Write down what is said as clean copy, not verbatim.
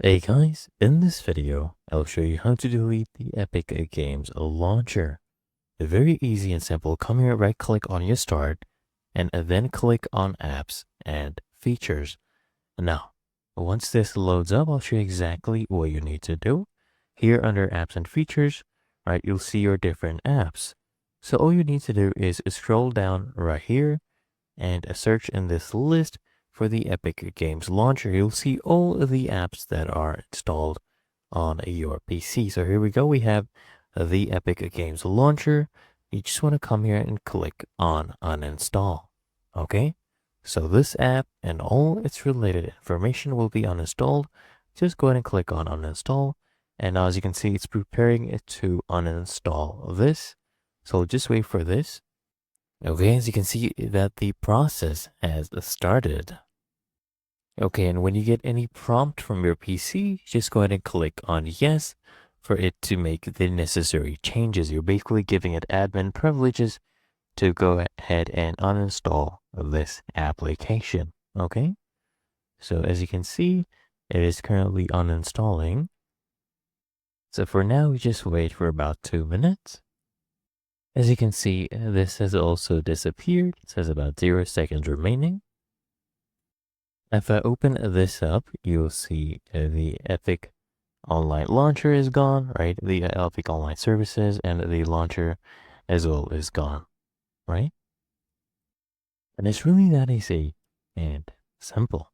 Hey guys, in this video, I'll show you how to delete the Epic Games launcher. Very easy and simple. Come here, right click on your start, and then click on apps and features. Now, once this loads up, I'll show you exactly what you need to do. Here under apps and features, right, you'll see your different apps. So all you need to do is scroll down right here and search in this list for the Epic Games Launcher. You'll see all of the apps that are installed on your PC. So here we go. We have the Epic Games Launcher. You just want to come here and click on uninstall. Okay. So this app and all its related information will be uninstalled. Just go ahead and click on uninstall. And now as you can see, it's preparing it to uninstall this. So just wait for this. Okay, as you can see that the process has started. Okay, and when you get any prompt from your PC, just go ahead and click on yes for it to make the necessary changes. You're basically giving it admin privileges to go ahead and uninstall this application. Okay, so as you can see, it is currently uninstalling. So for now, we just wait for about 2 minutes. As you can see, this has also disappeared. It says about 0 seconds remaining. If I open this up, you'll see the Epic Online Launcher is gone, right? The Epic Online Services and the launcher as well is gone, right? And it's really that easy and simple.